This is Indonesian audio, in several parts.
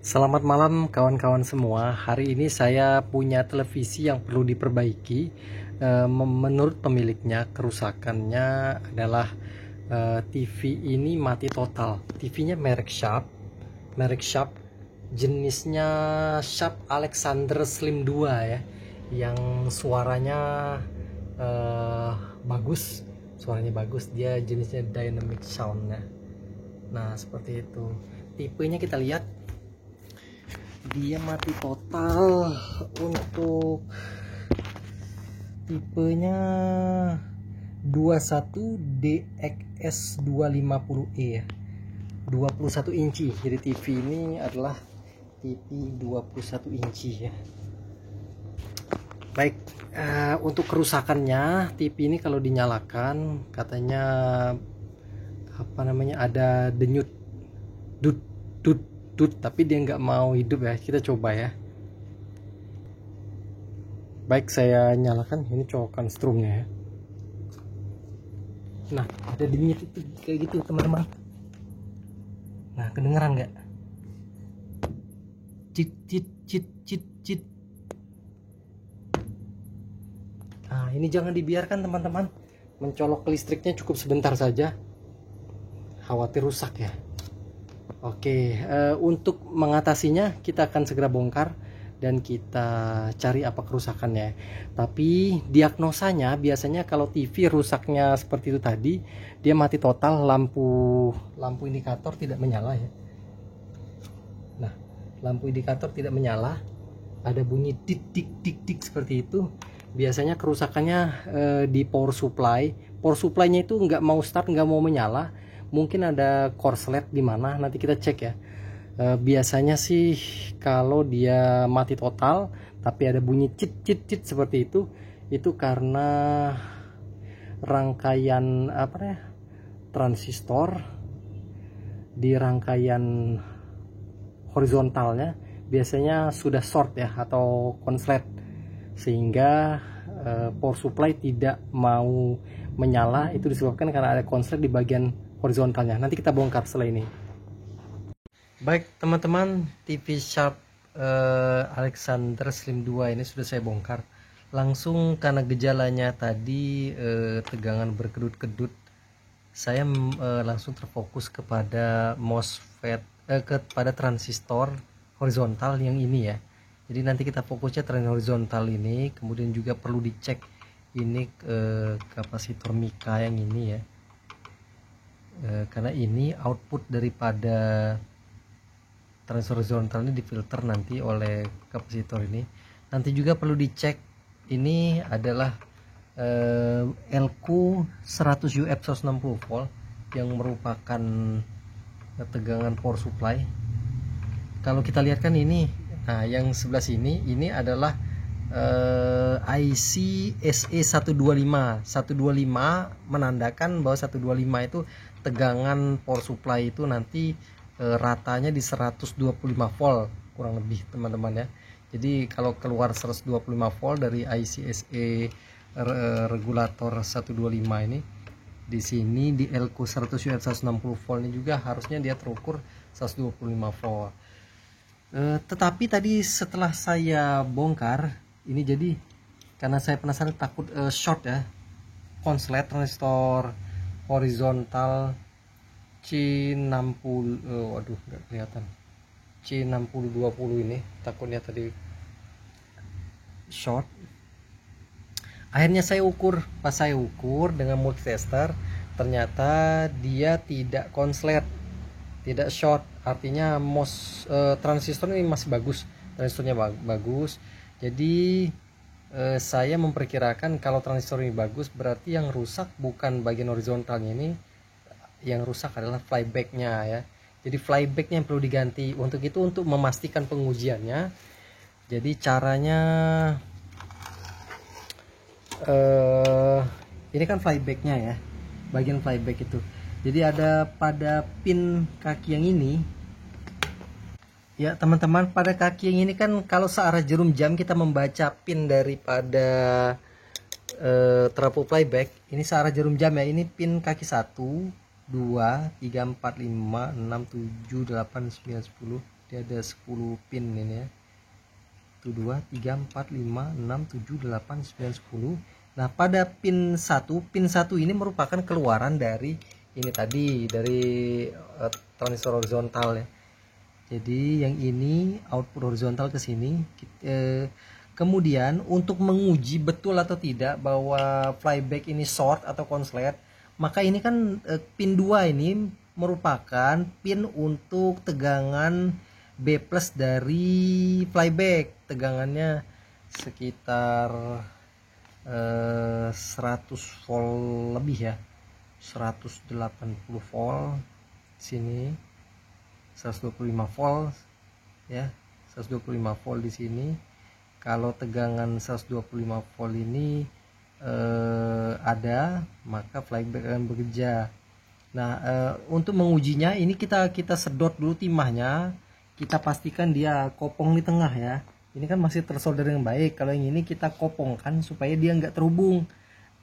Selamat malam kawan-kawan semua. Hari ini saya punya televisi yang perlu diperbaiki. Menurut pemiliknya, kerusakannya adalah TV ini mati total. TV-nya merek Sharp, jenisnya Sharp Alexander Slim 2 ya, yang suaranya bagus. Suaranya bagus, dia jenisnya dynamic sound ya. Nah, seperti itu. Tipenya kita lihat, dia mati total. Untuk tipenya 21DXS250E ya, 21 inci. Jadi TV ini adalah TV 21 inci ya. Baik, untuk kerusakannya, TV ini kalau dinyalakan katanya ada denyut dut, tapi dia nggak mau hidup ya. Kita coba ya. Baik, saya nyalakan. Ini colokan strumnya ya. Nah, ada denyut itu kayak gitu teman-teman. Nah, kedengeran nggak? Cit cit cit cit cit. Nah, ini jangan dibiarkan teman-teman. Mencolok ke listriknya cukup sebentar saja, khawatir rusak ya. Oke, untuk mengatasinya kita akan segera bongkar dan kita cari apa kerusakannya. Tapi diagnosanya biasanya kalau TV rusaknya seperti itu tadi, dia mati total, lampu indikator tidak menyala ya. Nah, lampu indikator tidak menyala, ada bunyi dik dik dik dik seperti itu. Biasanya kerusakannya di power supply. Power supply-nya itu nggak mau start, nggak mau menyala. Mungkin ada korslet di mana, nanti kita cek ya. Biasanya sih kalau dia mati total tapi ada bunyi cit cit cit seperti itu karena rangkaian transistor di rangkaian horizontalnya biasanya sudah short ya atau konslet, sehingga power supply tidak mau menyala. Itu disebabkan karena ada konslet di bagian horizontalnya. Nanti kita bongkar setelah ini. Baik teman-teman, TV Sharp Alexander Slim 2 ini sudah saya bongkar. Langsung karena gejalanya tadi tegangan berkedut-kedut, saya langsung terfokus kepada MOSFET, kepada transistor horizontal yang ini ya. Jadi nanti kita fokusnya transistor horizontal ini. Kemudian juga perlu dicek ini kapasitor mika yang ini ya. Karena ini output daripada transistor horizontal ini difilter nanti oleh kapasitor ini. Nanti juga perlu dicek, ini adalah LQ 100 UF 160 volt yang merupakan tegangan power supply. Kalau kita lihat kan ini, nah yang sebelah sini ini adalah IC SE125 menandakan bahwa 125 itu tegangan power supply itu nanti ratanya di 125 volt kurang lebih teman-teman ya. Jadi kalau keluar 125 volt dari IC SE regulator 125 ini, di sini di LQ 100 UF 160 volt ini juga harusnya dia terukur 125 volt. Tetapi tadi setelah saya bongkar ini, jadi karena saya penasaran takut short ya, konslet transistor horizontal C60, waduh nggak kelihatan, C6020 ini takutnya tadi short. Akhirnya saya ukur, pas saya ukur dengan multitester ternyata dia tidak konslet, tidak short, artinya transistor ini masih bagus, transistornya bagus. Jadi saya memperkirakan kalau transistor ini bagus, berarti yang rusak bukan bagian horizontalnya ini, yang rusak adalah flybacknya ya. Jadi flybacknya yang perlu diganti. Untuk itu, untuk memastikan pengujiannya, jadi caranya ini kan flybacknya ya, bagian flyback itu. Jadi ada pada pin kaki yang ini ya teman-teman, pada kaki yang ini kan kalau searah jarum jam kita membaca pin daripada terapung flyback, ini searah jarum jam ya. Ini pin kaki 1, 2 3 4 5 6 7 8 9 10. Dia ada 10 pin ini ya. 2 3 4 5 6 7 8 9 10. Nah, pada pin 1 ini merupakan keluaran dari ini tadi, dari transistor horizontal ya. Jadi yang ini output horizontal ke sini. Kemudian untuk menguji betul atau tidak bahwa flyback ini short atau konslet, maka ini kan pin 2 ini merupakan pin untuk tegangan B+ dari flyback. Tegangannya sekitar 100 volt lebih ya, 180 volt sini, 125 volt ya, 125 volt di sini. Kalau tegangan 125 volt ini ada, maka flyback akan bekerja. Nah, untuk mengujinya ini kita sedot dulu timahnya, kita pastikan dia kopong di tengah ya. Ini kan masih tersolder yang baik. Kalau yang ini kita kopongkan supaya dia nggak terhubung.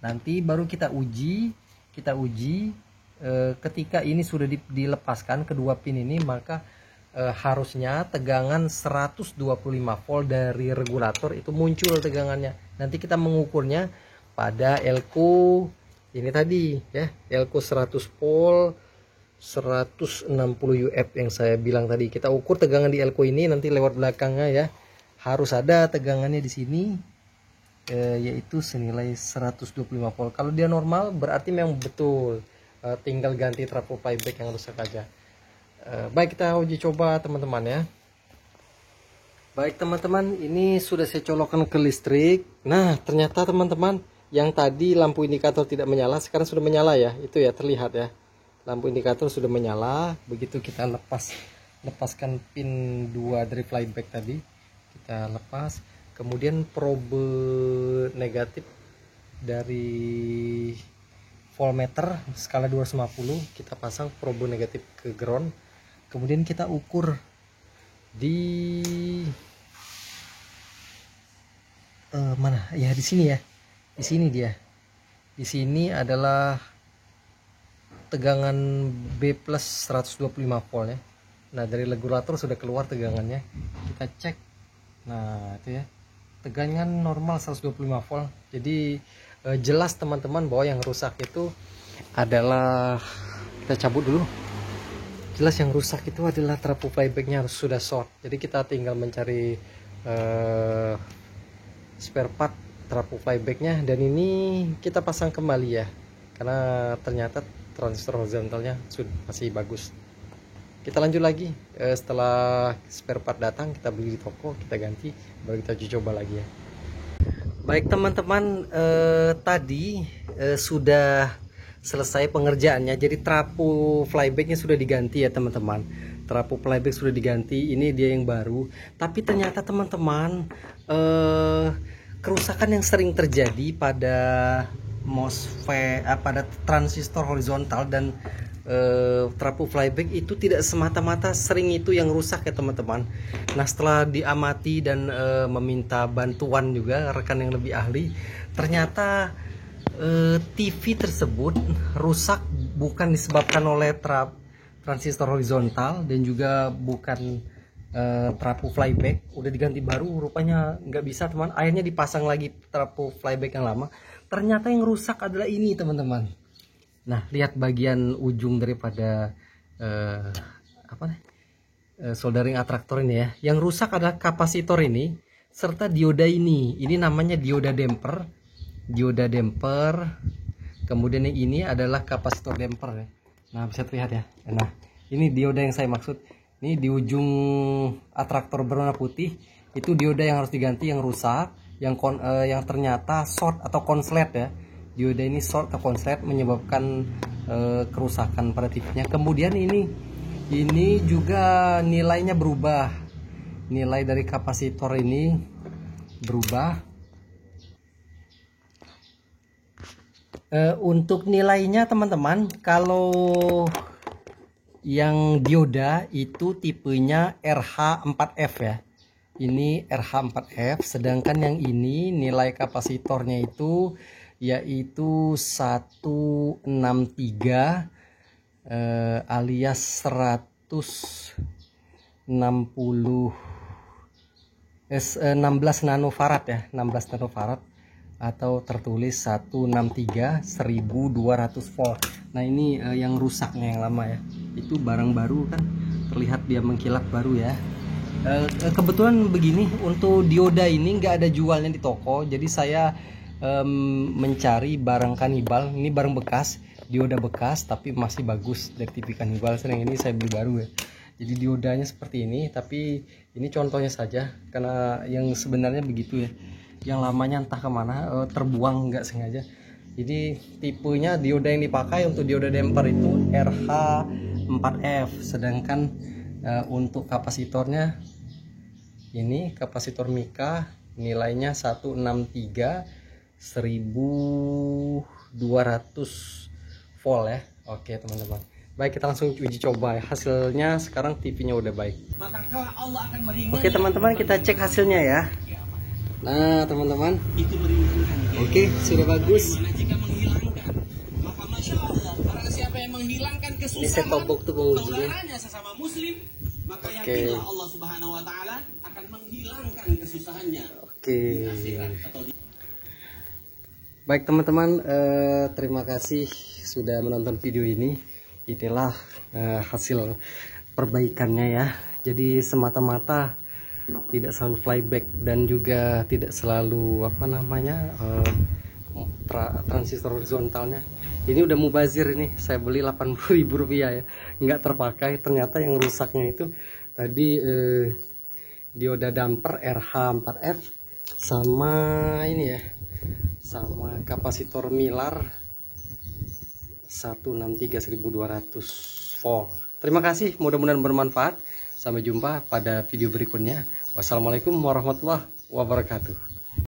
Nanti baru kita uji ketika ini sudah dilepaskan kedua pin ini, maka harusnya tegangan 125 volt dari regulator itu muncul tegangannya. Nanti kita mengukurnya pada elko ini tadi ya, elko 100 volt 160 UF yang saya bilang tadi. Kita ukur tegangan di elko ini nanti lewat belakangnya ya. Harus ada tegangannya di sini, yaitu senilai 125 volt. Kalau dia normal berarti memang betul, tinggal ganti trafo flyback yang rusak aja. Baik, kita uji coba teman-teman ya. Baik teman-teman, ini sudah saya colokkan ke listrik. Nah, ternyata teman-teman, yang tadi lampu indikator tidak menyala, sekarang sudah menyala ya. Itu ya, terlihat ya, lampu indikator sudah menyala. Begitu kita lepaskan pin 2 dari flyback tadi, kita lepas. Kemudian probe negatif dari voltmeter skala 250 kita pasang probe negatif ke ground. Kemudian kita ukur di mana ya, di sini ya, di sini dia, di sini adalah tegangan B+ 125 volt ya. Nah, dari regulator sudah keluar tegangannya, kita cek. Nah, itu ya, tegangan normal 125 volt. Jadi jelas teman-teman bahwa yang rusak itu adalah, kita cabut dulu, jelas yang rusak itu adalah trafo flybacknya harus sudah short. Jadi kita tinggal mencari spare part trafo flybacknya, dan ini kita pasang kembali ya, karena ternyata transistor horizontalnya masih bagus. Kita lanjut lagi, setelah spare part datang kita beli di toko, kita ganti, baru kita uji coba lagi ya. Baik teman-teman, tadi sudah selesai pengerjaannya. Jadi trafo flybacknya sudah diganti ya teman-teman. Trafo flyback sudah diganti, ini dia yang baru. Tapi ternyata teman-teman, kerusakan yang sering terjadi pada MOSFET, pada transistor horizontal dan trafo flyback itu tidak semata-mata sering itu yang rusak ya teman-teman. Nah, setelah diamati dan meminta bantuan juga rekan yang lebih ahli, ternyata TV tersebut rusak bukan disebabkan oleh transistor horizontal dan juga bukan trafo flyback. Udah diganti baru, rupanya nggak bisa teman, akhirnya dipasang lagi trafo flyback yang lama. Ternyata yang rusak adalah ini teman-teman. Nah, lihat bagian ujung daripada soldering atraktor ini ya. Yang rusak adalah kapasitor ini serta dioda ini. Ini namanya dioda damper. Dioda damper. Kemudian yang ini adalah kapasitor damper ya. Nah, bisa terlihat ya. Nah, ini dioda yang saya maksud. Ini di ujung atraktor berwarna putih, itu dioda yang harus diganti, yang rusak, yang ternyata short atau konslet ya. Dioda ini short atau konslet menyebabkan kerusakan pada TV-nya. Kemudian ini juga nilainya berubah. Nilai dari kapasitor ini berubah. Untuk nilainya teman-teman, kalau yang dioda itu tipenya RH4F ya. Ini RH4F, sedangkan yang ini nilai kapasitornya itu yaitu 163 alias 16 nanofarad ya, 16 nanofarad, atau tertulis 163 1200 volt. Nah ini yang rusaknya yang lama ya, itu barang baru kan terlihat dia mengkilap baru ya. Kebetulan begini, untuk dioda ini nggak ada jualnya di toko, jadi saya mencari barang kanibal. Ini barang bekas, dioda bekas tapi masih bagus dari TV kanibal. Yang ini saya beli baru ya. Jadi diodanya seperti ini, tapi ini contohnya saja karena yang sebenarnya begitu ya. Yang lamanya entah kemana, terbuang nggak sengaja. Jadi tipenya dioda yang dipakai untuk dioda damper itu RH4F, sedangkan untuk kapasitornya ini kapasitor Mika nilainya 163 1200 volt ya. Oke teman-teman, baik kita langsung uji coba ya. Hasilnya sekarang TV-nya udah baik. Oke teman-teman, kita cek hasilnya ya. Nah teman-teman, oke sudah bagus. Ini set top box tuh pengujinya. Oke. Allah Subhanahu wa taala akan menghilangkan kesusahannya. Oke. Baik teman-teman, terima kasih sudah menonton video ini. Inilah hasil perbaikannya ya. Jadi semata-mata tidak selalu flyback dan juga tidak selalu transistor horizontalnya. Ini udah mubazir ini, saya beli Rp80.000 ya, nggak terpakai. Ternyata yang rusaknya itu tadi dioda damper RH4F sama ini ya, sama kapasitor Milar 163 1200 volt. Terima kasih, mudah-mudahan bermanfaat. Sampai jumpa pada video berikutnya. Wassalamualaikum warahmatullahi wabarakatuh.